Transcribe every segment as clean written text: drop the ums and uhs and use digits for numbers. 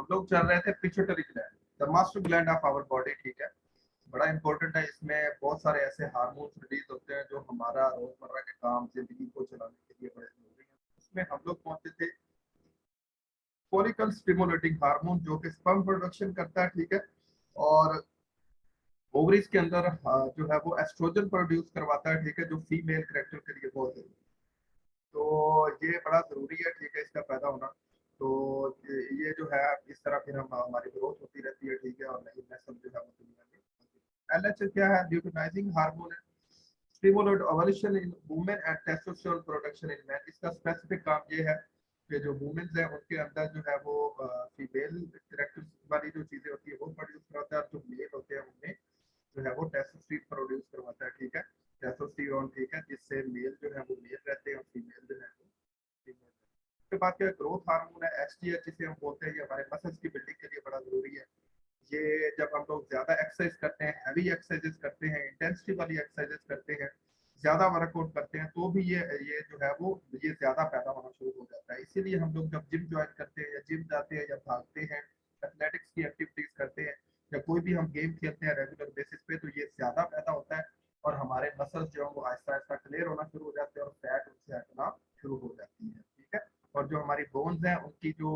हम लोग चल रहे थे pituitary gland, the master gland of our body, ठीक है। बड़ा इंपॉर्टेंट है, इसमें बहुत सारे ऐसे हार्मोन्स रिलीज होते हैं जो हमारा रोजमर्रा के काम जिंदगी को चलाने के लिए बड़े जरूरी हैं। उसमें हम लोग पहुंचे थे फॉलिकल स्टिमुलेटिंग हार्मोन, जो कि स्पर्म प्रोडक्शन करता है, ठीक है। और ओवरीज के अंदर जो है वो एस्ट्रोजन प्रोड्यूस करवाता है, ठीक है, जो फीमेल करेक्टर के लिए बहुत जरूरी है। तो ये बड़ा जरूरी है, ठीक है, इसका पैदा होना। तो ये जो है इस तरह फिर हम हमारी ग्रोथ होती रहती है, ठीक है, और नई नस्ल जो है वो दुनिया में। एलएच क्या है? ल्यूटिनाइजिंग हार्मोन है, stimulate ovulation in women and testosterone production in main. इसका स्पेसिफिक काम ये है कि जो वुमेन्स हैं उनके अंदर जो है वो फीमेल कैरेक्टर्स वाली जो चीजें होती है वो प्रोड्यूस कराता है, और जो मेल होते हैं उनमें जो है वो टेस्टोस्टेरोन प्रोड्यूस करवाता है, ठीक है, टेस्टोस्टेरोन, ठीक है, जिससे मेल जो है वो मेल रहते हैं और फीमेल जो है वो फीमेल। उसके बाद क्या ग्रोथ हार्मोन है, एचजीएच, जिसे हम बोलते हैं, ये हमारे मसल्स की बिल्डिंग के लिए बड़ा जरूरी है। ये जब हम लोग ज्यादा एक्सरसाइज करते हैं, हैवी एक्सरसाइजेस करते हैं, इंटेंसिटी वाली एक्सरसाइजेस करते हैं, ज्यादा वर्कआउट करते हैं, तो भी ये जो है वो ये ज्यादा पैदा होना शुरू हो जाता है। इसीलिए हम लोग जब जिम ज्वाइन करते हैं या जिम जाते हैं या भागते हैं, एथलेटिक्स की एक्टिविटीज करते हैं, या कोई भी हम गेम खेलते हैं रेगुलर बेसिस पे, तो ये ज्यादा पैदा होता है और हमारे मसल्स जो है वो आहिस्ता आहिस्ता क्लियर होना शुरू हो जाते हैं और फैट उनसे हटना शुरू हो जाती है, ठीक है। और जो हमारी बोन्स हैं, उनकी जो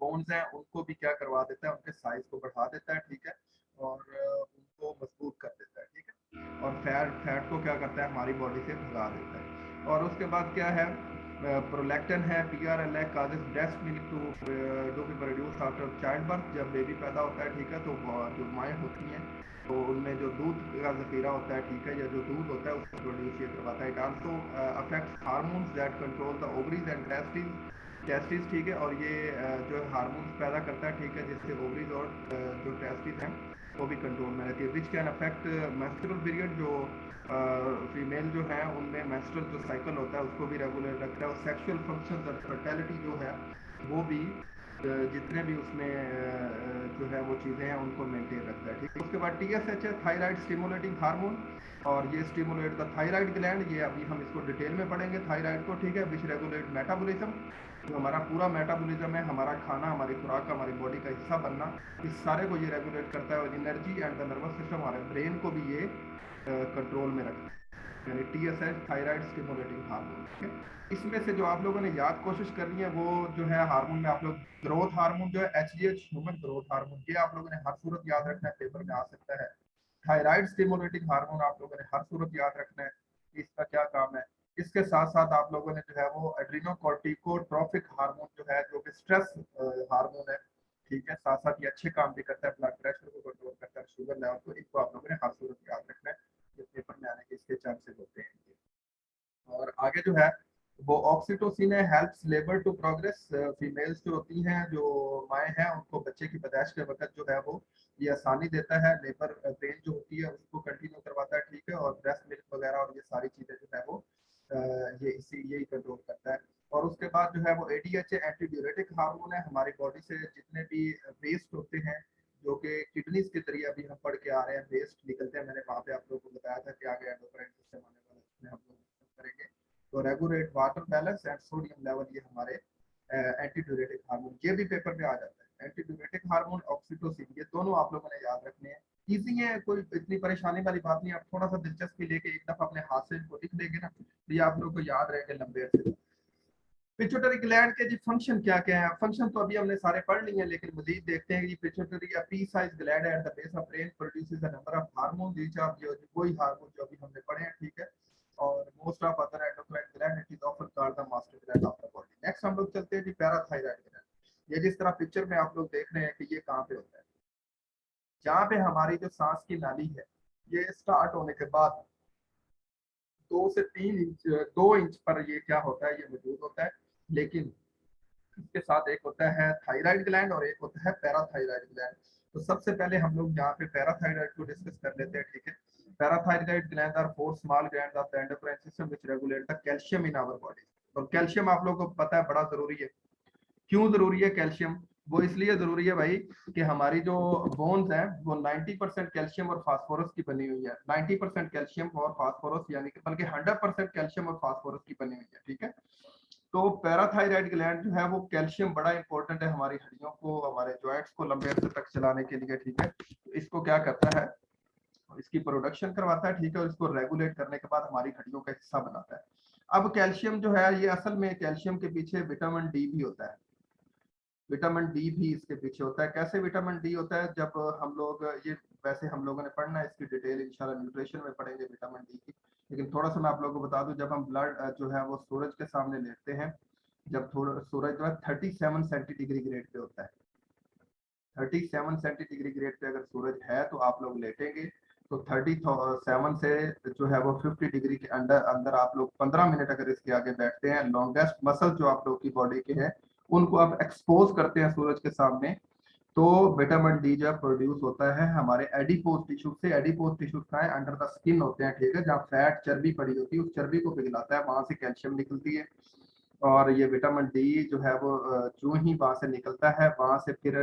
बोन्स हैं उनको भी क्या करवा देता है, उनके साइज को बढ़ा देता है, ठीक है, और उनको मजबूत कर देता है, ठीक है। और फैट फैट को क्या करता है, हमारी बॉडी से भगा देता है। और उसके बाद क्या है, प्रोलैक्टिन है, PRL causes breast milk to be produce after child birth. जब बेबी पैदा होता है, ठीक है, तो जो माएँ होती हैं तो उनमें जो दूध का जखीरा होता है, ठीक है, या जो दूध होता है उसको प्रोड्यूस ये करवाता है। It also affects hormones that control the ovaries and testis, ठीक है। और ये जो हार्मोन्स पैदा करता है, ठीक है, जिससे ओवरीज और जो टेस्टिस हैं वो भी कंट्रोल में रहती है। Which can affect menstrual period, जो फीमेल जो है उनमें मेंस्ट्रुअल जो साइकिल होता है उसको भी रेगुलर रखता है। और सेक्सुअल फंक्शंस और फर्टिलिटी जो है वो भी जितने भी उसमें जो है वो चीज़ें हैं उनको मेंटेन रखता है, ठीक है। उसके बाद टीएसएच है, थायराइड स्टिमुलेटिंग हार्मोन, और ये स्टिमुलेट द थायराइड ग्लैंड। ये अभी हम इसको डिटेल में पढ़ेंगे थायराइड को, ठीक है। विच रेगुलेट मेटाबॉलिज्म, जो हमारा पूरा मेटाबॉलिज्म है, हमारा खाना, हमारी खुराक, हमारी बॉडी का हिस्सा बनना, इस सारे को ये रेगुलेट करता है। और energy and the nervous system, हमारे ब्रेन को भी ये कंट्रोल में रखता है, यानी टीएसएच थायराइड स्टिमुलेटिंग हार्मोन, ठीक है। इसमें से जो आप लोगों ने याद कोशिश करनी है वो जो है हार्मोन में आप लोग ग्रोथ हार्मोन जो है एचजीएच, ह्यूमन ग्रोथ हार्मोन, ये आप लोगों ने हर सूरत याद रखना है, पेपर में आ सकता है। थायराइड स्टिमुलेटिंग हार्मोन आप लोगों ने हर सूरत याद रखना है कि इसका क्या काम है। इसके साथ साथ आप लोगों ने जो है वो एड्रीनोकोर्टिकोट्रोपिक हार्मोन जो है, जो कि स्ट्रेस हार्मोन है, ठीक है, साथ साथ ये अच्छे काम भी करता है, ब्लड प्रेशर को कंट्रोल करता है, शुगर लेवल को, इनको आप लोगों ने हर सूरत याद रखना है। ये पेपर में आने के इसके चांसेस होते हैं। और आगे जो है वो ऑक्सीटोसिन है, helps labour to progress. Females जो होती हैं, जो माएँ हैं, उनको बच्चे की पैदाइश के वक्त जो है वो ये आसानी देता है। लेबर पेन जो होती है उसको कंटिन्यू करवाता है, ठीक है। और ब्रेस्ट मिल्क वगैरह और ये सारी चीजें जो है वो ये इसी यही कंट्रोल करता है। और उसके बाद जो है वो एडीएच एंटी ड्यूरेटिक हार्मोन है। हमारी बॉडी से जितने भी वेस्ट होते हैं, जो कि किडनीज के जरिए अभी हम पढ़ के आ रहे हैं, वेस्ट निकलते हैं, मैंने वहाँ पे आप लोगों को बताया था कि आगे एंडोक्राइन सिस्टम आने वाला है, उसमें हम लोग करेंगे। तो regulate water balance and sodium level, ये हमारे एंटी ड्यूरेटिक हार्मोन, ये भी पेपर में आ जाता है। एंटी ड्यूरेटिक हार्मोन, ऑक्सीटोसिन, ये दोनों आप लोगों ने याद रखने हैं। इजी है, कोई इतनी परेशानी वाली बात नहीं। आप थोड़ा सा दिलचस्पी लेके एक दफा अपने हाथ से इनको लिख देंगे ना, तो ये आप लोगों को याद रहेंगे लंबे अरसे। पिट्यूटरी ग्लैंड के जी फंक्शन क्या क्या है? फंक्शन तो अभी हमने सारे पढ़ लिए हैं, लेकिन मजीद देखते हैं कि पिट्यूटरी या pea size gland at the base of brain produces a number of hormone, which are जो वही हार्मोन जो अभी हमने पढ़े हैं, ठीक है। और most of other endocrine gland, it is often called the master gland of the body. Next हम लोग चलते हैं जी पैराथायराइड ग्लैंड। ये जिस तरह पिक्चर में आप लोग देख रहे हैं कि ये कहाँ पे होता है, जहाँ पे हमारी जो सांस की नाली है, ये स्टार्ट होने के बाद 2 से 3 इंच 2 इंच पर ये क्या होता है, ये मौजूद होता है। लेकिन इसके साथ एक होता है थायराइड ग्लैंड और एक होता है पैराथायराइड ग्लैंड। तो सबसे पहले हम लोग यहाँ पे पैराथायराइड को डिस्कस कर लेते हैं, ठीक है। Parathyroid gland are 4 small glands of the endocrine system which regulate the calcium in our body. और कैल्शियम आप लोगों को पता है बड़ा जरूरी है। क्यों जरूरी है कैल्शियम? वो इसलिए जरूरी है भाई कि हमारी जो बोन्स हैं वो 90% कैल्शियम और फास्फोरस की बनी हुई है। 90% कैल्शियम और फास्फोरस, यानी कि बल्कि 100% कैल्शियम और फास्फोरस की बनी हुई है, ठीक है। तो पैराथायराइड ग्लैंड जो है वो कैल्शियम बड़ा इंपॉर्टेंट है हमारी हड्डियों को, हमारे जॉइंट्स को लंबे अरसे तक चलाने के लिए, ठीक है। तो इसको क्या करता है, इसकी प्रोडक्शन करवाता है, ठीक है, और इसको रेगुलेट करने के बाद हमारी हड्डियों का हिस्सा बनाता है। अब कैल्शियम जो है ये असल में कैल्शियम के पीछे विटामिन डी भी होता है। विटामिन डी भी इसके पीछे होता है। कैसे विटामिन डी होता है, जब हम लोग ये, वैसे हम लोगों ने पढ़ना है इसकी डिटेल इंशाल्लाह न्यूट्रिशन में पढ़ेंगे विटामिन डी की, लेकिन थोड़ा सा मैं आप लोगों को बता दूं, जब हम ब्लड जो है वो सूरज के सामने लेटते हैं, जब थोड़ा सूरज जो है 37 सेंटीग्रेड पे होता है, 37 सेंटीग्रेड पे अगर सूरज है तो आप लोग लेटेंगे, तो 37 से जो है वो 50 डिग्री के अंदर अंदर आप लोग 15 मिनट अगर इसके आगे बैठते हैं, लॉन्गेस्ट मसल जो आप लोग की बॉडी के हैं उनको आप एक्सपोज करते हैं सूरज के सामने, तो विटामिन डी जब प्रोड्यूस होता है हमारे एडिपोज टिश्यू से। एडिपोज टिश्यू का है अंडर द स्किन होते हैं, ठीक है, जहाँ फैट चर्बी पड़ी होती है, उस चर्बी को पिघलाता है, वहां से कैल्शियम निकलती है। और ये विटामिन डी जो है वो जो ही वहां से निकलता है, वहां से फिर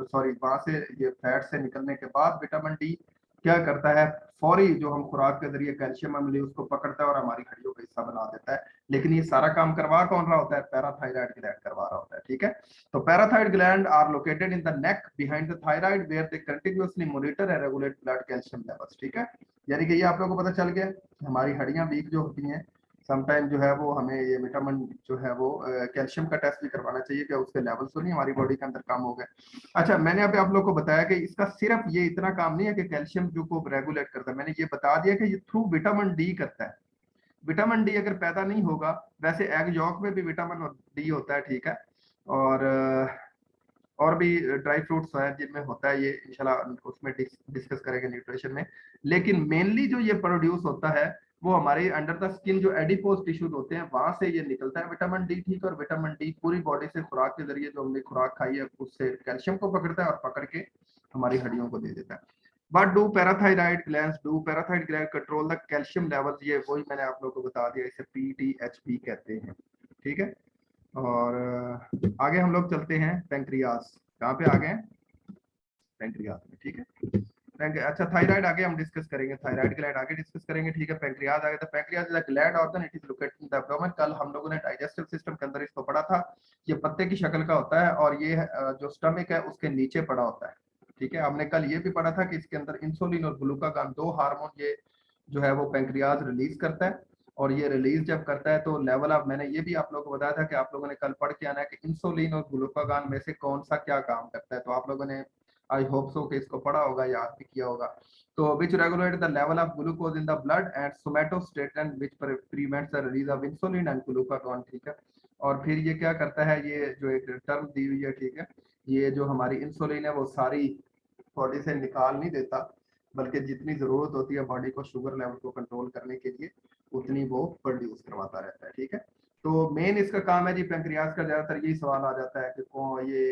सॉरी वहां से ये फैट से निकलने के बाद विटामिन डी क्या करता है, फौरी जो हम खुराक के जरिए कैल्शियम हम ले उसको पकड़ता है और हमारी हड्डियों का हिस्सा बना देता है। लेकिन ये सारा काम करवा कौन रहा होता है, पैराथायराइड ग्लैंड करवा रहा होता है, ठीक है। तो parathyroid gland are located in the neck behind the thyroid where they continuously monitor and regulate blood calcium levels, ठीक है। यानी कि ये आप लोगों को पता चल गया, हमारी हड्डियां वीक जो होती हैं समटाइम जो है वो हमें ये विटामिन जो है वो कैल्शियम का टेस्ट भी करवाना चाहिए, क्या उसके लेवल्स तो नहीं हमारी बॉडी के अंदर कम हो गए। अच्छा, मैंने अभी आप लोग को बताया कि इसका सिर्फ ये इतना काम नहीं है कि कैल्शियम जो को रेगुलेट करता है, मैंने ये बता दिया कि ये थ्रू विटामिन डी करता है। विटामिन डी अगर पैदा नहीं होगा, वैसे एग यॉक में भी विटामिन डी होता है, ठीक है, और भी ड्राई फ्रूट्स है जिनमें होता है ये, इंशाल्लाह उसमें डिस्कस करेंगे न्यूट्रिशन में। लेकिन मेनली जो ये प्रोड्यूस होता है वो हमारे अंडर द स्किन जो एडिपोज टिश्यूज होते हैं वहां से ये निकलता है विटामिन डी, ठीक है। और विटामिन डी पूरी बॉडी से खुराक के जरिए जो हमने खुराक खाई है उससे कैल्शियम को पकड़ता है और पकड़ के हमारी हड्डियों को दे देता है। But do parathyroid glands do parathyroid gland control the calcium levels, ये वही मैंने आप लोगों को बता दिया, इसे पीटीएचपी कहते हैं, ठीक है। और आगे हम लोग चलते हैं पैंक्रियाज, कहाँ पे आ गए, पैंक्रियाज में, ठीक है। अच्छा, थायराइड आगे हम डिस्कस करेंगे, थायराइड ग्लैंड आगे डिस्कस करेंगे, ठीक है। पैंक्रियाज आगे, तो pancreas is a gland organ, it is located in the abdomen. कल हम लोगों ने डाइजेस्टिव सिस्टम के अंदर इसको पढ़ा था, ये पत्ते की शक्ल का होता है और ये जो स्टमक है उसके नीचे पड़ा होता है, ठीक है। हमने कल ये भी पढ़ा था कि इसके अंदर इंसुलिन और ग्लूकागॉन दो हार्मोन ये जो है वो पैंक्रियाज रिलीज करता है। और ये रिलीज जब करता है तो लेवल ऑफ, मैंने ये भी आप लोगों को बताया था कि आप लोगों ने कल पढ़ के आना है कि इंसुलिन और ग्लूकागॉन में से कौन सा क्या काम करता है, तो आप लोगों ने आई होप सो कि इसको पढ़ा होगा, याद भी किया होगा। तो which regulate the level of glucose in the blood and somatostatin which prevents the release of insulin and glucagon, ठीक है। और फिर ये क्या करता है, ये जो एक टर्म दी हुई है, ठीक है, ये जो हमारी इंसुलिन है वो सारी बॉडी से निकाल नहीं देता, बल्कि जितनी जरूरत होती है बॉडी को शुगर लेवल को कंट्रोल करने के लिए उतनी वो प्रोड्यूस करवाता रहता है, ठीक है। तो मेन इसका काम है जी, पेंक्रियाज का ज्यादातर यही सवाल आ जाता है कि कौन ये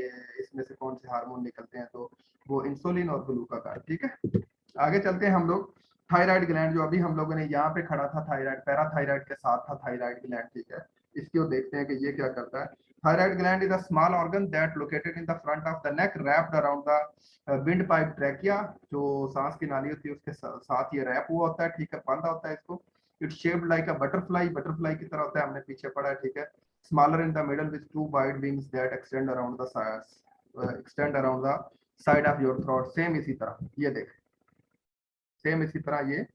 इसमें से कौन से हार्मोन निकलते हैं, तो वो इंसुलिन और ग्लूकागॉन, ठीक है। आगे चलते हैं हम लोग, थायराइड ग्लैंड जो अभी हम लोगों ने यहाँ पे खड़ा था, थायराइड पैराथायराइड के साथ था थायराइड ग्लैंड, ठीक है। इसको देखते हैं कि ये क्या करता है। Thyroid gland is a small organ that located in the front of the neck wrapped around the wind pipe trachea, जो सांस की नाली होती है उसके साथ ये रैप हुआ होता है, ठीक है, बंधा होता है इसको। It's shaped like a butterfly, butterfly की तरह होता है, हमने पीछे पढ़ा है, ठीक है। Smaller in the middle with two wide wings that extend around the side of your throat, same इसी तरह ये देख, सेम इसी तरह ये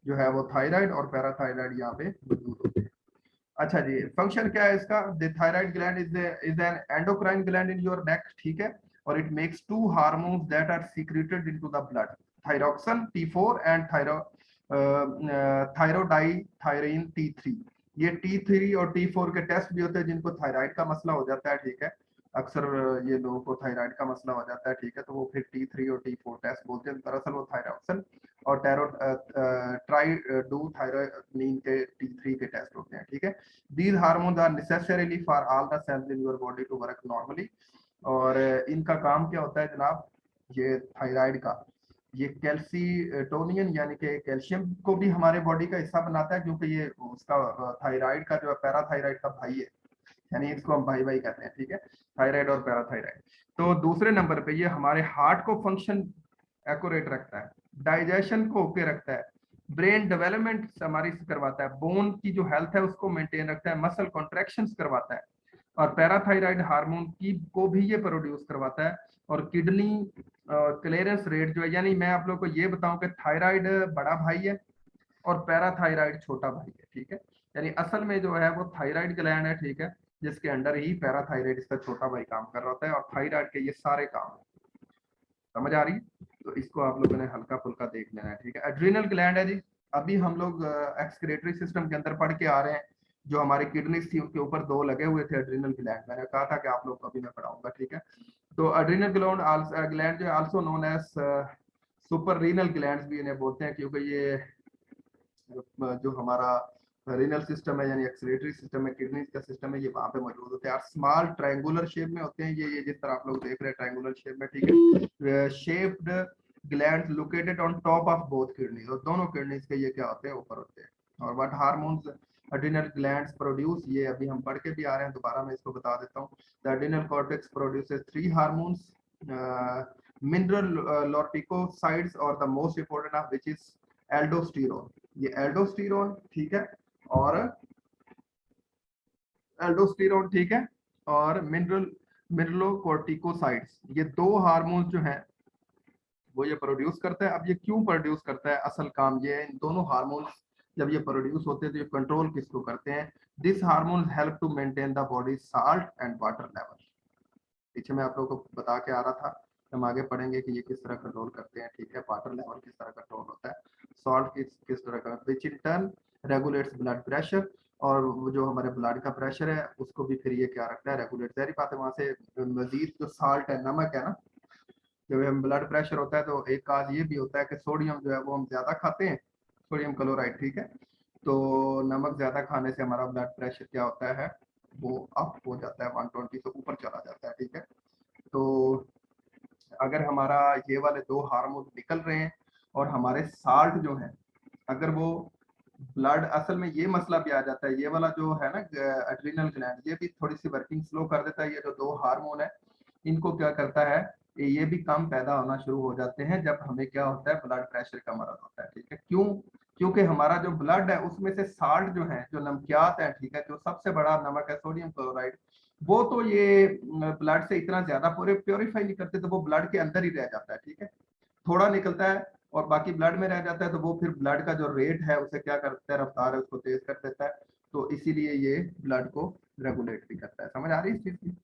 जो है वो थायराइड और पैराथायराइड यहाँ पे मौजूद होते हैं। अच्छा जी, फंक्शन क्या है इसका, the thyroid gland is an endocrine gland in your neck, ठीक है। और it makes two hormones that are secreted into the blood, thyroxine T4 and triiodothyronine T3। ये T3 और T4 के टेस्ट भी होते हैं जिनको थायराइड का मसला हो जाता है, ठीक है। अक्सर ये लोगों को थायराइड का मसला हो जाता है, ठीक है, तो वो फिर T3 और T4 टेस्ट बोलते हैं, दरअसल वो थायरोक्सिन और ट्राइडूथायरोनिन के T3 के टेस्ट होते हैं, ठीक है। These hormones are necessarily for all the cells in your body to work normally. और इनका काम क्या होता है जनाब, ये थायराइड का, ये कैल्सीटोनियन यानी कि कैल्शियम को भी हमारे बॉडी का हिस्सा बनाता है, क्योंकि ये उसका थायराइड का जो है पैराथायराइड का भाई है, यानी इसको हम भाई भाई कहते हैं, ठीक है, थायराइड और पैराथायराइड। तो दूसरे नंबर पे ये हमारे हार्ट को फंक्शन एक्यूरेट रखता है, डाइजेशन को ओके रखता है, ब्रेन डेवलपमेंट हमारी करवाता है, बोन की जो हेल्थ है उसको मेंटेन रखता है, मसल कॉन्ट्रैक्शंस करवाता है, और पैराथायराइड हार्मोन की को भी ये प्रोड्यूस करवाता है। और किडनी क्लियरेंस रेट जो है, यानी मैं आप लोग को ये बताऊं कि थायराइड बड़ा भाई है और पैराथायराइड छोटा भाई है, ठीक है। यानी असल में जो है वो थायराइड ग्लैंड है, ठीक है, जिसके अंडर ही पैराथायराइड इसका छोटा भाई काम कर रहा होता है, और थायराइड के ये सारे काम समझ आ रही है। तो इसको आप लोगों ने हल्का फुल्का देख लेना है, ठीक है। एड्रीनल ग्लैंड है जी, अभी हम लोग एक्सक्रीटरी सिस्टम के अंदर पढ़ के आ रहे हैं, जो हमारी किडनीज थी उनके ऊपर दो लगे हुए थे एड्रीनल ग्लैंड, मैंने कहा था कि आप लोग को अभी मैं पढ़ाऊंगा, ठीक है। तो एड्रीनल ग्लैंड जो है also known as suprarenal gland भी इन्हें बोलते हैं, क्योंकि ये जो हमारा रीनल सिस्टम है यानी एक्सक्रीटरी सिस्टम है, किडनी का सिस्टम है, ये वहां पे मौजूद होते हैं, और स्मॉल ट्रायंगुलर शेप में होते हैं, ये जिस तरह आप लोग देख रहे हैं ट्रायंगुलर शेप में, ठीक है, shaped gland located on top of both kidneys, और दोनों किडनीज के ये क्या होते हैं, ऊपर होते हैं। और what hormones adrenal glands produce, ये अभी हम पढ़ के भी आ रहे हैं, दोबारा मैं इसको बता देता हूँ। The adrenal cortex produces 3 hormones, mineral corticosteroids, और the most important of which is aldosterone, ये एल्डोस्टेरोन, ठीक है, और एल्डोस्टेरोन, ठीक है, और मिनरलोकोर्टिकोसाइड्स, ये दो हार्मोन जो हैं वो ये प्रोड्यूस करता है। अब ये क्यों प्रोड्यूस करता है, असल काम ये है, इन दोनों हार्मोन्स जब ये प्रोड्यूस होते हैं तो ये कंट्रोल किसको करते हैं, this hormone help to maintain the body salt and water level. पीछे मैं आप लोगों को बता के आ रहा था, हम आगे पढ़ेंगे कि ये किस तरह कंट्रोल करते हैं, ठीक है, वाटर लेवल किस तरह कंट्रोल होता है, सॉल्ट किस तरह का, which in turn regulates blood pressure, और जो हमारे ब्लड का प्रेशर है उसको भी फिर ये क्या रखता है, रेगुलेट। सारी बात है, वहां से मजीद जो साल्ट है, नमक है ना, जब हम ब्लड प्रेशर होता है तो एक काज ये भी होता है कि सोडियम जो है वो हम ज्यादा खाते हैं, सोडियम क्लोराइड, ठीक है, तो नमक ज्यादा खाने से हमारा ब्लड प्रेशर क्या होता है, वो अप हो जाता है, 120 से ऊपर चला जाता है, ठीक है। तो अगर हमारा ये वाले दो हार्मोन निकल रहे हैं और हमारे साल्ट जो है, अगर वो ब्लड, असल में ये मसला भी आ जाता है, ये वाला जो है ना एड्रिनल ग्लैंड, ये भी थोड़ी सी वर्किंग स्लो कर देता है, ये जो दो हार्मोन है इनको क्या करता है, ये भी कम पैदा होना शुरू हो जाते हैं जब हमें क्या होता है, ब्लड प्रेशर का मरज होता है, ठीक है। क्यों, क्योंकि हमारा जो ब्लड है उसमें से साल्ट जो है, जो नमकियात है, ठीक है, जो सबसे बड़ा नमक है सोडियम क्लोराइड, वो तो ये ब्लड से इतना ज्यादा पूरे प्योरीफाई नहीं करते, तो वो ब्लड के अंदर ही रह जाता है, ठीक है, थोड़ा निकलता है और बाकी ब्लड में रह जाता है, तो वो फिर ब्लड का जो रेट है उसे क्या करता है, रफ्तार है उसको तेज कर देता है, तो इसीलिए ये ब्लड को रेगुलेट भी करता है। समझ आ रही है इस चीज की।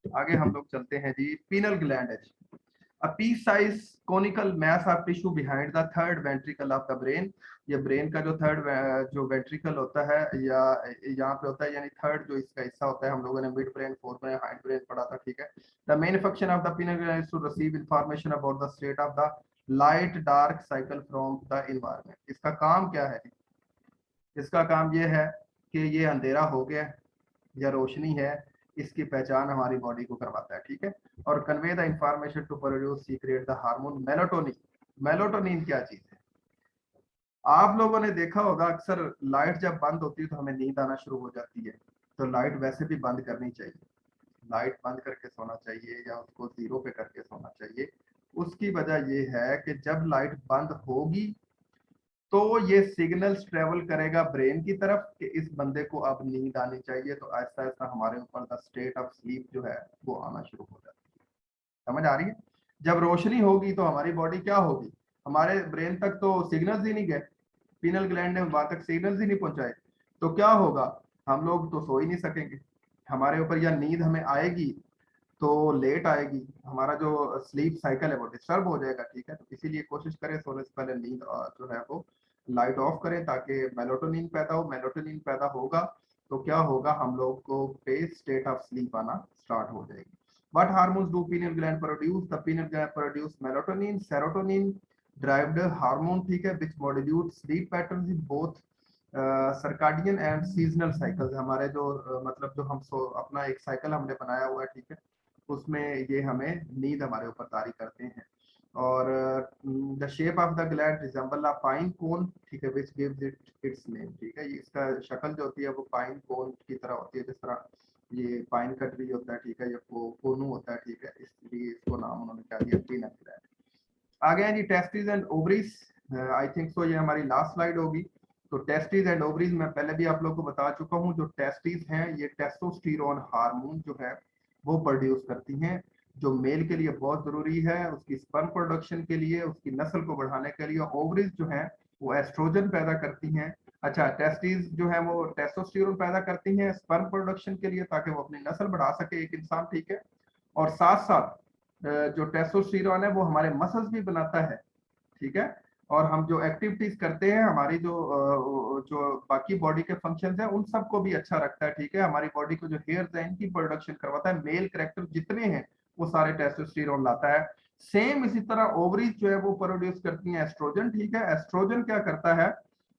आगे हम लोग चलते हैं जी, पीनल ग्लैंड है। A pea-sized conical mass of tissue behind the third ventricle of the brain, ये ब्रेन का जो थर्ड जो वेंट्रिकल होता है या यहाँ पे होता है, यानी थर्ड जो इसका हिस्सा होता है, हम लोगों ने mid brain, fore brain, hind brain पढ़ा था, ठीक है। The main function of the pineal gland is to receive information about the state of the light dark cycle from the environment. इसका काम क्या है, इसका काम ये है कि ये अंधेरा हो गया या रोशनी है, इसकी पहचान हमारी बॉडी को करवाता है, ठीक है। और convey the information to produce secrete the hormone melatonin. Melatonin क्या चीज है, आप लोगों ने देखा होगा अक्सर लाइट जब बंद होती है तो हमें नींद आना शुरू हो जाती है, तो लाइट वैसे भी बंद करनी चाहिए, लाइट बंद करके सोना चाहिए या उसको जीरो पे करके सोना चाहिए। उसकी वजह ये है कि जब लाइट बंद होगी तो ये सिग्नल्स ट्रेवल करेगा ब्रेन की तरफ कि इस बंदे को अब नींद आनी चाहिए, तो ऐसा ऐसा हमारे ऊपर द स्टेट ऑफ स्लीप जो है वो आना शुरू हो जाती है। समझ आ रही है। जब रोशनी होगी तो हमारी बॉडी क्या होगी, हमारे ब्रेन तक तो सिग्नल्स ही नहीं गए, पीनल ग्लैंड ने वहां तक सिग्नल्स ही नहीं पहुंचाए, तो क्या होगा, हम लोग तो सो ही नहीं सकेंगे, हमारे ऊपर या नींद हमें आएगी तो लेट आएगी, हमारा जो स्लीप साइकिल है वो डिस्टर्ब हो जाएगा, ठीक है। तो इसीलिए कोशिश करें सोने से पहले नींद जो है वो लाइट ऑफ करें, ताकि मेलाटोनिन पैदा हो, मेलाटोनिन पैदा होगा तो क्या होगा, हम लोग को पे स्टेट ऑफ स्लीप आना स्टार्ट हो जाएगी। What hormones do pineal gland produce? The pineal gland produce melatonin, serotonin derived hormone, ठीक है, which modulate sleep patterns in both circadian and seasonal cycles. हमारे जो मतलब जो हम अपना एक साइकिल हमने बनाया हुआ है, ठीक है, उसमें ये हमें नींद हमारे ऊपर तारी करते हैं। और the shape of the gland resemble a pine cone, ठीक है, which gives it its name, ठीक है, इसका शक्ल जो होती है वो पाइन कोन की तरह होती है, जिस तरह ये पाइन का ट्री होता है, ठीक है, ये कोनू होता है, ठीक है, इसलिए इसको नाम उन्होंने क्या दिया, पीनट ग्लैंड। आगे हैं जी testis and ovaries. I think so ये हमारी लास्ट स्लाइड होगी। तो टेस्टिस एंड ओवरीज मैं पहले भी आप लोगों को बता चुका हूँ। जो टेस्टिस हैं ये टेस्टोस्टेरोन हार्मोन जो है वो प्रोड्यूस करती हैं, जो मेल के लिए बहुत जरूरी है, उसकी स्पर्म प्रोडक्शन के लिए, उसकी नस्ल को बढ़ाने के लिए। ओवरीज जो है वो एस्ट्रोजन पैदा करती हैं। अच्छा, टेस्टिस जो है वो टेस्टोस्टेरोन पैदा करती हैं स्पर्म प्रोडक्शन के लिए, ताकि वो अपनी नस्ल बढ़ा सके एक इंसान, ठीक है। और साथ साथ जो टेस्टोस्टेरोन है वो हमारे मसल्स भी बनाता है, ठीक है। और हम जो एक्टिविटीज करते हैं, हमारी जो बाकी बॉडी के फंक्शंस हैं उन सबको भी अच्छा रखता है, ठीक है। हमारी बॉडी को जो हेयर्स हैं इनकी प्रोडक्शन करवाता है। मेल कैरेक्टर जितने हैं वो सारे टेस्टोस्टेरोन लाता है। सेम इसी तरह ओवरीज जो है वो प्रोड्यूस करती हैं एस्ट्रोजन, ठीक है। एस्ट्रोजन क्या करता है,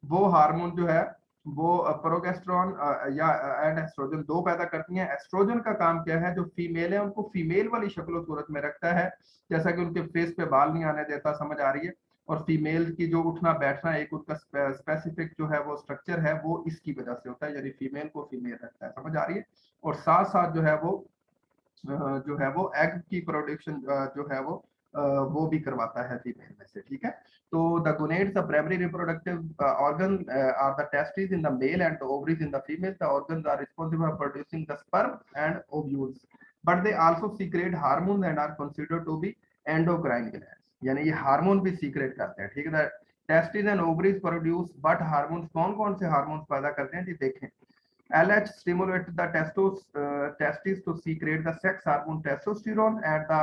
वो हार्मोन जो है वो प्रोगेस्टेरॉन या एंड एस्ट्रोजन दो पैदा करती हैं। एस्ट्रोजन का काम क्या है, जो फीमेल है उनको फीमेल वाली शक्ल सूरत में रखता है, जैसा कि उनके फेस पे बाल नहीं आने देता, समझ आ रही है। और फीमेल की जो उठना बैठना एक उनका स्पेसिफिक जो है वो स्ट्रक्चर है, वो इसकी वजह से होता है, यानी फीमेल को फीमेल रखता है, समझ आ रही है। और साथ साथ जो है वो एग की प्रोडक्शन जो है वो भी करवाता है फीमेल में से, ठीक है। तो the gonads the primary reproductive organ are the testis in the male and the ovaries in the female. The organs are responsible for producing the sperm and ovules, but they also secrete hormones and are considered to be endocrine glands, यानी ये hormone भी secrete करते हैं, ठीक है। Testis and ovaries produce but hormones, कौन कौन से हार्मोन्स पैदा करते हैं जी, देखें। LH stimulates the testes to secrete the sex hormone testosterone, and the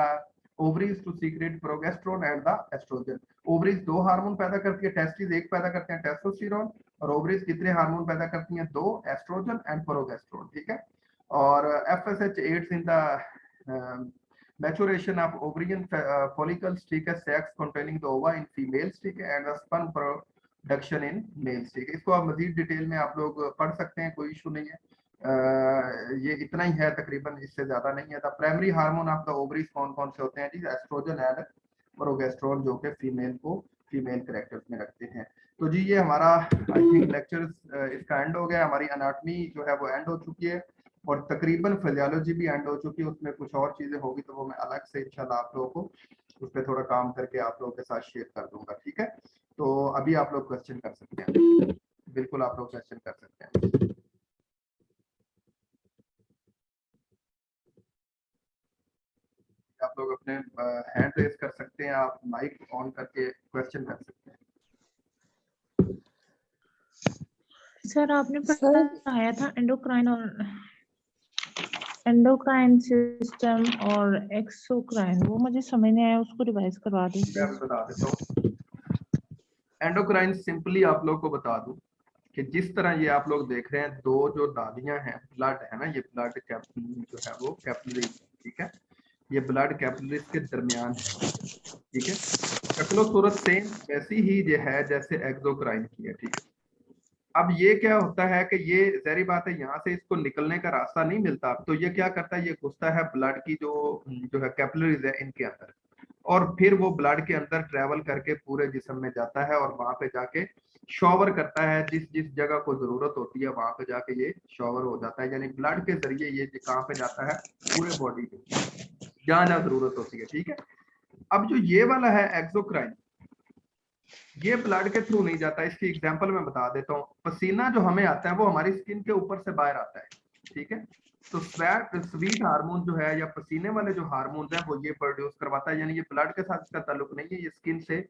ovaries to secrete progesterone and the estrogen. Ovaries दो हार्मोन पैदा करती है, टेस्टिस एक पैदा करते हैं टेस्टोस्टेरोन, और ओवरीज कितने हार्मोन पैदा करती हैं, दो, एस्ट्रोजन एंड प्रोगेस्टेरोन, ठीक है। और FSH aids in the maturation of ovarian follicles, ठीक है, sex containing the ova in females, ठीक है, and the sperm production in males, ठीक है। इसको आप मजीद डिटेल में आप लोग पढ़ सकते हैं, कोई इशू नहीं है। ये इतना ही है तकरीबन, इससे ज्यादा नहीं है। The primary hormone of the ovaries कौन कौन से होते हैं जी, एस्ट्रोजन एंड प्रोगेस्टेरोन, जो कि फीमेल को फीमेल कैरेक्टर्स में रखते हैं। तो जी ये हमारा आई थिंक लेक्चर इसका एंड हो गया। हमारी एनाटॉमी जो है वो एंड हो चुकी है, और तकरीबन फिजियोलॉजी भी एंड हो चुकी है। उसमें कुछ और चीजें होगी तो वो मैं अलग से इंशाल्लाह आप लोगों को उस पर थोड़ा काम करके आप लोगों के साथ शेयर कर दूंगा, ठीक है। तो अभी आप लोग क्वेश्चन कर सकते हैं, बिल्कुल आप लोग क्वेश्चन कर सकते हैं। आप लोग अपने हैंड रेज कर सकते हैं, आप माइक ऑन करके क्वेश्चन कर सकते हैं। सर आपने पढ़ाया था एंडोक्राइन सिस्टम और एक्सोक्राइन, वो मुझे समझ नहीं आया, उसको रिवाइज करवा दीजिए। मैं बता देता हूँ। एंडोक्राइन सिंपली आप लोग को बता दूं कि जिस तरह ये आप लोग देख रहे हैं, दो जो नालियां हैं, ब्लड है ना, ये ब्लड कैपिलरी जो है वो कैपिलरी, ठीक है, ये ब्लड कैपिलरीज के दरमियान है, ठीक है। शक्लो सूरत सेम वैसी ही जो है जैसे एक्सोक्राइन की है, ठीक है। अब ये क्या होता है कि ये जहरी बात है, यहाँ से इसको निकलने का रास्ता नहीं मिलता, तो ये क्या करता है, ये घुसता है ब्लड की जो है कैपिलरीज है इनके अंदर, और फिर वो ब्लड के अंदर ट्रेवल करके पूरे जिस्म में जाता है, और वहां पे जाके शॉवर करता है, जिस जिस जगह को जरूरत होती है वहां पे जाके ये शॉवर हो जाता है, यानी ब्लड के जरिए ये कहाँ पे जाता है, पूरे बॉडी पे जहां जहां जरूरत होती है, ठीक है। अब जो ये वाला है एक्सोक्राइन, ये ब्लड के थ्रू नहीं जाता। इसकी एग्जांपल मैं बता देता हूँ। पसीना जो हमें आता है वो हमारी स्किन के ऊपर से बाहर आता है, ठीक है। तो स्वीट हार्मोन जो है या पसीने वाले जो हार्मोन है वो ये प्रोड्यूस करवाता है, यानी ये ब्लड के साथ इसका ताल्लुक नहीं है, ये स्किन से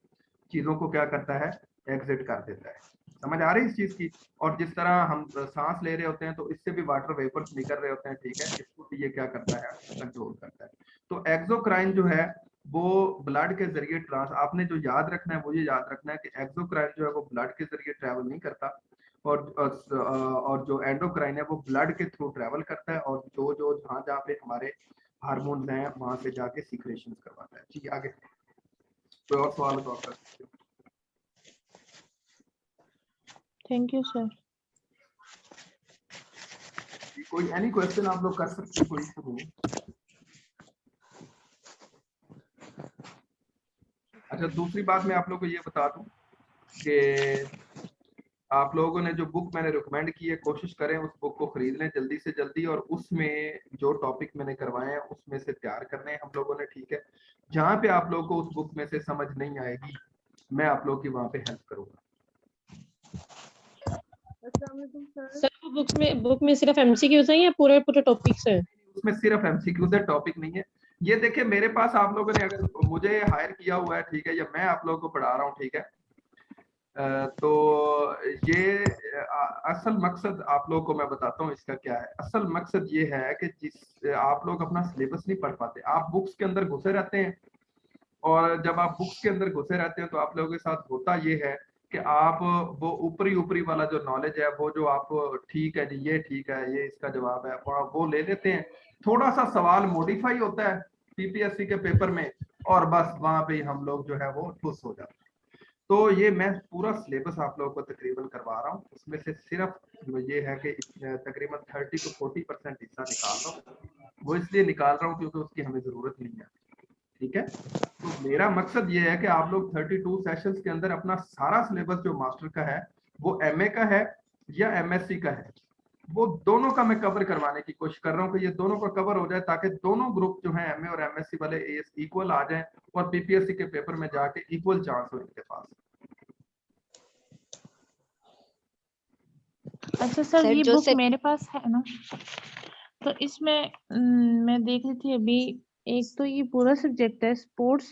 चीजों को क्या करता है, एग्जिट कर देता है। समझ आ रही है इस चीज की। और जिस तरह हम सांस ले रहे होते हैं तो इससे भी वाटर वेपर्स निकल रहे होते हैं, ठीक है, इसको भी ये क्या करता है, कंट्रोल करता है। तो एक्सोक्राइन जो है वो ब्लड के जरिए आपने जो याद रखना है वो ये याद रखना है कि एक्सोक्राइन जो है वो ब्लड के जरिए ट्रैवल नहीं करता, और जो एंडोक्राइन है वो ब्लड के थ्रू ट्रैवल करता है, और जो जो जहाँ जहाँ पे हमारे हार्मोन हैं वहां से जाके सीक्रेशन करवाता है। ठीक है, आगे कोई और सवाल तो आप कर सकते हो। Thank you sir. कोई एनी क्वेश्चन आप लोग कर सकते हैं, कोई इशू नहीं। अच्छा, दूसरी बात मैं आप लोग को ये बता दूं कि आप लोगों ने जो बुक मैंने रिकमेंड की है, कोशिश करें उस बुक को खरीद लें जल्दी से जल्दी, और उसमें जो टॉपिक मैंने करवाए हैं उसमें से तैयार करने हैं हम लोगों ने, ठीक है। जहाँ पे आप लोगों को उस बुक में से समझ नहीं आएगी, मैं आप लोगों की वहाँ पे हेल्प करूंगा। सर वो बुक में सिर्फ एमसीक्यूज हैं या पूरे पूरे टॉपिक्स हैं? उसमें सिर्फ एमसीक्यूज है, टॉपिक नहीं है। ये देखिए मेरे पास आप लोगों ने अगर मुझे हायर किया हुआ है, ठीक है, या मैं आप लोगों को पढ़ा रहा हूँ, ठीक है, तो ये असल मकसद आप लोगों को मैं बताता हूँ इसका क्या है। असल मकसद ये है कि जिस आप लोग अपना सिलेबस नहीं पढ़ पाते, आप बुक्स के अंदर घुसे रहते हैं, और जब आप बुक्स के अंदर घुसे रहते हैं तो आप लोगों के साथ होता ये है कि आप वो ऊपरी ऊपरी वाला जो नॉलेज है, वो जो आप ठीक है जी ये ठीक है ये इसका जवाब है, वो ले लेते हैं। थोड़ा सा सवाल मॉडिफाई होता है पीपीएससी के पेपर में, और बस वहां पे हम लोग जो है वो ठुस हो जाते हैं। तो ये मैं पूरा सिलेबस आप लोगों को तकरीबन करवा रहा हूँ, उसमें से सिर्फ ये है कि तकरीबन 30 to 40% हिस्सा निकाल रहा हूँ। वो इसलिए निकाल रहा हूँ क्योंकि उसकी हमें जरूरत नहीं है, ठीक है। तो मेरा मकसद ये है कि आप लोग 32 सेशंस के अंदर अपना सारा सिलेबस जो मास्टर का है, वो एमए का है या एमएससी का है, वो दोनों का मैं कवर करवाने की कोशिश कर रहा हूँ कि ये दोनों का कवर हो जाए, ताकि दोनों ग्रुप जो है एमए और एमएससी वाले इक्वल आ जाएं और पीपीएससी के पेपर में जाके इक्वल चांस हो इनके पास। अच्छा सर, ये बुक मेरे पास है ना, तो इसमें मैं देख रही थी अभी, एक तो ये पूरा सब्जेक्ट है स्पोर्ट्स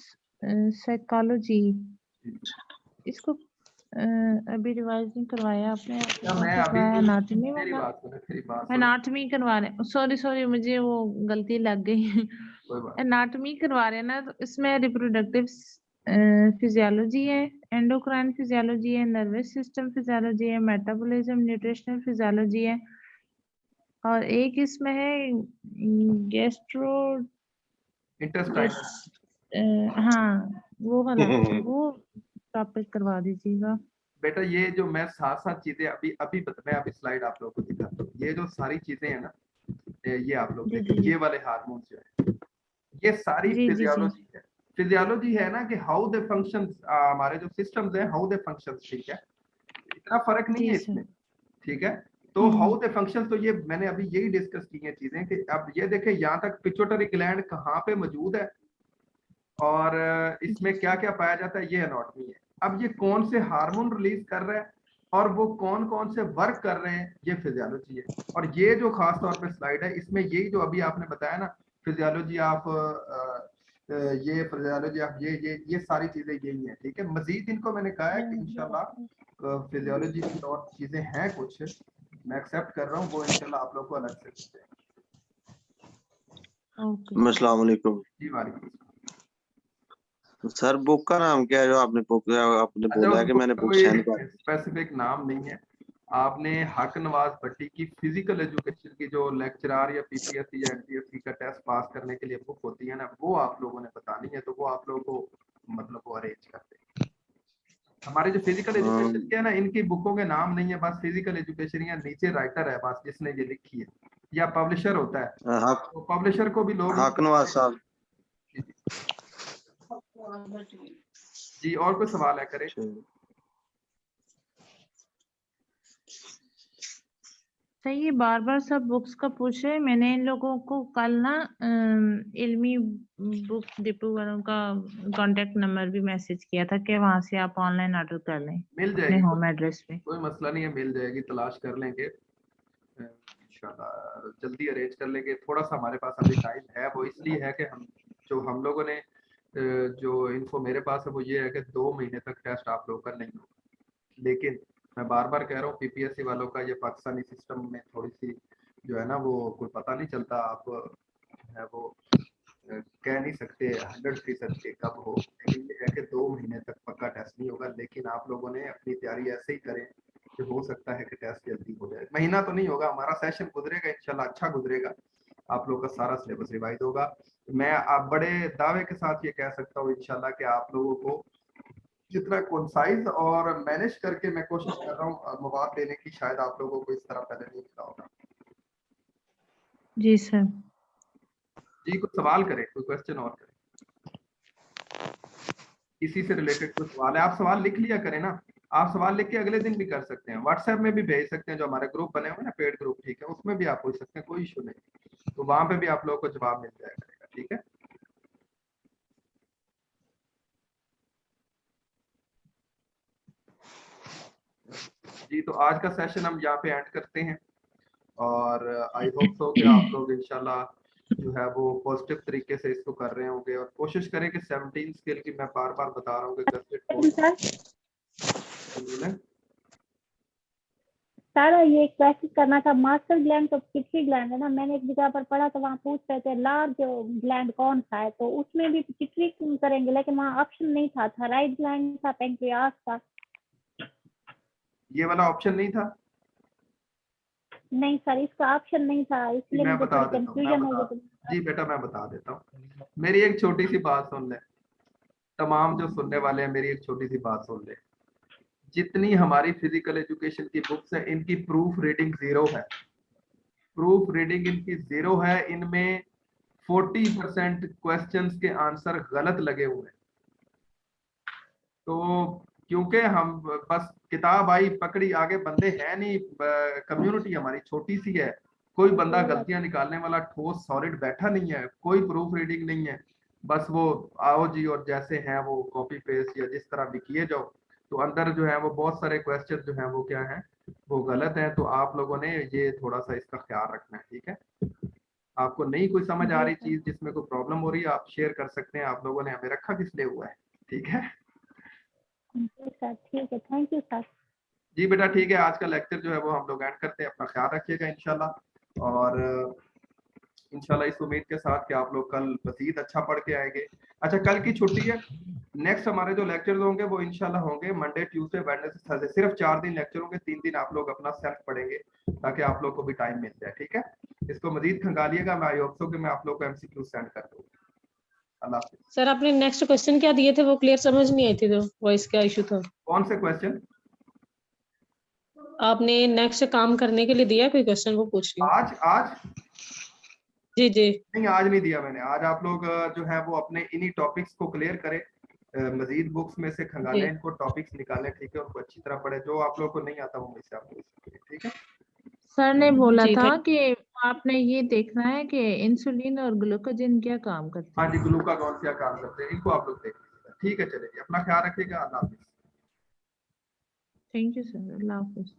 साइकोलॉजी, इसको अभी रिवाइज नहीं करवाया आपने? मैं अभी एनाटॉमी मेरी वाला, बात सुनो, एनाटॉमी करवा रहे, सॉरी मुझे वो गलती लग गई। एनाटॉमी करवा रहे हैं ना, तो इसमें रिप्रोडक्टिव फिजियोलॉजी है, एंडोक्राइन फिजियोलॉजी है, नर्वस सिस्टम फिजियोलॉजी है, मेटाबॉलिज्म, न्यूट्रिशनल फिजियोलॉजी है, और एक इसमें है गैस्ट्रो हाँ वो वाला, वो टॉपिक करवा दीजिएगा बेटा। ये जो मैं साथ साथ चीजें मैं अभी स्लाइड आप लोगों को दिखाता हूँ। ये जो सारी चीजें हैं ना, ये आप लोग देखिए, ये वाले हार्मोन्स जो है, ये सारी फिजियोलॉजी है। फिजियोलॉजी है ना कि हाउ दे फंक्शन, हमारे जो सिस्टम्स हैं हाउ दे फंक्शन, ठीक है, इतना फर्क नहीं है इसमें, ठीक है। तो हाउ दे फंक्शन, तो ये मैंने अभी यही डिस्कस की है चीजें कि अब ये देखें यहाँ तक पिट्यूटरी ग्लैंड कहाँ पे मौजूद है और इसमें क्या क्या पाया जाता है, ये एनाटॉमी है। अब ये कौन से हार्मोन रिलीज कर रहे हैं और वो कौन कौन से वर्क कर रहे हैं, ये फिजियोलॉजी है। और ये जो खास तौर पे स्लाइड है, इसमें यही जो अभी आपने बताया ना, फिजियोलॉजी आप ये फिजियोलॉजी आप ये सारी चीजें यही है, ठीक है। मजीद इनको मैंने कहा है कि इंशाल्लाह फिजियोलॉजी की और चीजें हैं कुछ, मैं एक्सेप्ट कर रहा हूँ, वो इंशाल्लाह आप लोग को अलग से मिलते हैं। अस्सलाम वालेकुम। जी वालेकुम। सर बुक का नाम क्या है जो आपने बोला है कि मैंने बुक सेंड कर? स्पेसिफिक नाम नहीं है। आपने हक नवाज भट्टी की फिजिकल एजुकेशन की जो लेक्चरर या पीपीएससी या एनटीएससी का टेस्ट पास करने के लिए बुक होती है ना, वो आप लोगों ने बतानी है, तो वो आप लोगों को मतलब वो अरेंज करते हैं। हमारे जो फिजिकल एजुकेशन के है ना, इनकी बुकों के नाम नहीं है, बस फिजिकल एजुकेशन या नीचे राइटर है बस जिसने ये लिखी है, या पब्लिशर होता है, तो पब्लिशर को भी लोग हक नवाज साहब। जी और कोई सवाल है करें? सही है, बार बार सब बुक्स का पूछ रहे हैं। मैंने इन लोगों को कल ना इल्मी बुक डिपो वालों का कांटेक्ट नंबर भी मैसेज किया था कि वहां से आप ऑनलाइन ऑर्डर कर लें, मिल अपने जाएगी, होम एड्रेस पे। कोई मसला नहीं है, मिल जाएगी, तलाश कर लेंगे इंशाल्लाह, जल्दी अरेंज कर लेंगे। थोड़ा सा हमारे पास अभी टाइम है, वो इसलिए है कि हम लोगों ने जो इन्फो मेरे पास है वो ये है कि 2 महीने तक टेस्ट आप लोगों का नहीं होगा। लेकिन मैं बार बार कह रहा हूँ पीपीएससी वालों का ये पाकिस्तानी सिस्टम में थोड़ी सी जो है ना, वो कोई पता नहीं चलता, आप है वो कह नहीं सकते 100% के कब हो, लेकिन ये है कि 2 महीने तक पक्का टेस्ट नहीं होगा। लेकिन आप लोगों ने अपनी तैयारी ऐसे ही करें कि हो सकता है कि टेस्ट जल्दी हो जाए। महीना तो नहीं होगा, हमारा सेशन गुजरेगा इंशाल्लाह, अच्छा गुजरेगा, आप लोगों का सारा सिलेबस रिवाइज होगा। मैं आप बड़े दावे के साथ ये कह सकता हूँ इंशाल्लाह कि आप लोगों को जितना कंसाइज और मैनेज करके मैं कोशिश कर रहा हूँ मवाद देने की, शायद आप लोगों को इस तरह पहले नहीं मिला होगा। जी सर। जी कोई सवाल करें, कोई क्वेश्चन और करें, इसी से रिलेटेड कोई सवाल है आप सवाल लिख लिया करें ना, आप सवाल लिख के अगले दिन भी कर सकते हैं, व्हाट्सएप में भी भेज सकते हैं, जो हमारे ग्रुप बने हुए ना पेड ग्रुप, ठीक है, उसमें भी आप पूछ सकते हैं, कोई इशू नहीं, तो वहां पे भी आप लोगों को जवाब मिल जाया करेगा, ठीक है। जी, तो आज का सेशन हम यहाँ पे एंड करते हैं, और आई होप सो कि आप लोग इंशाल्लाह जो है वो पॉजिटिव तरीके से इसको कर रहे होंगे, और कोशिश करें कि 17 स्किल की, मैं बार बार बता रहा हूँ कि सर ये क्वेश्चन करना था, मास्टर ग्लैंड तो पिट्यूटरी ग्लैंड है ना, मैंने एक जगह पर पढ़ा तो वहाँ पूछ रहे थे लार्ज ग्लैंड कौन सा है, तो उसमें भी पिट्यूटरी करेंगे, लेकिन वहाँ ऑप्शन नहीं था, थायराइड ग्लैंड था, पैंक्रियास था। ये वाला ऑप्शन नहीं था? नहीं सर, इसका ऑप्शन नहीं था, इसलिए मैं मुझे बता थोड़ी देता हूँ, कंफ्यूजन हो गई। जी बेटा मैं बता देता हूँ, मेरी एक छोटी सी बात सुन ले, तमाम जो सुनने वाले हैं मेरी एक छोटी सी बात सुन ले, जितनी हमारी फिजिकल एजुकेशन की बुक्स है इनकी प्रूफ रीडिंग 0 है, प्रूफ रीडिंग इनकी 0 है, इनमें 40% क्वेश्चंस के आंसर गलत लगे हुए हैं। तो क्योंकि हम बस किताब आई पकड़ी आगे, बंदे हैं नहीं, कम्युनिटी हमारी छोटी सी है, कोई बंदा गलतियां निकालने वाला ठोस सॉलिड बैठा नहीं है, कोई प्रूफ रीडिंग नहीं है, बस वो आओ जी और जैसे हैं वो कॉपी पेस्ट या जिस तरह भी किए जाओ, तो अंदर जो है वो बहुत सारे क्वेश्चन जो है वो क्या है, वो गलत है। तो आप लोगों ने ये थोड़ा सा इसका ख्याल रखना है, ठीक है। आपको नहीं कोई समझ आ रही चीज, जिसमें कोई प्रॉब्लम हो रही है, आप शेयर कर सकते हैं, आप लोगों ने हमें रखा किस लिए हुआ है, ठीक है। सर ठीक है, थैंक यू सर। जी बेटा ठीक है, आज का लेक्चर जो है वो हम लोग एंड करते हैं, अपना ख्याल रखिएगा इंशाल्लाह, और इंशाल्लाह इस उम्मीद के साथ कि आप लोग कल मजीद अच्छा पढ़ के आएंगे। अच्छा कल की छुट्टी है, नेक्स्ट हमारे जो लेक्चर्स होंगे वो इंशाल्लाह होंगे मंडे ट्यूसडे वेडनेसडे थर्सडे, सिर्फ 4 दिन लेक्चर होंगे, 3 दिन आप लोग अपना सेल्फ पढ़ेंगे ताकि आप लोग को भी टाइम मिल जाए, ठीक है। इसको मजीद खंगालिएगा, मैं आई होप सो कि मैं आप लोग को एमसीक्यू सेंड कर दूंगा। अल्लाह हाफिज़। सर आपने नेक्स्ट क्वेश्चन क्या दिए थे वो क्लियर समझ नहीं आई थी, तो वॉइस क्या इशू था? कौन से क्वेश्चन? आपने नेक्स्ट काम करने के लिए दिया कोई क्वेश्चन, वो पूछ रही हूँ। आज जी जी नहीं, आज नहीं दिया मैंने, आज आप लोग जो है वो अपने इन्हीं टॉपिक्स को क्लियर करें, मजीद बुक्स में से खंगालें, इनको टॉपिक्स निकालें, ठीक है, उनको अच्छी तरह पढ़े, जो आप लोग को नहीं आता वो मुझसे आप लोग, ठीक है। सर ने बोला जी, था कि आपने ये देखना है कि इंसुलिन और ग्लूकोजन क्या काम करते हाँ हैं। जी, ग्लूकागॉन क्या काम करते हैं, इनको आप लोग देख लीजिएगा, ठीक है। चलिए अपना ख्याल रखिएगा, अल्लाह हाफिज़। Thank you sir, Allah Hafiz.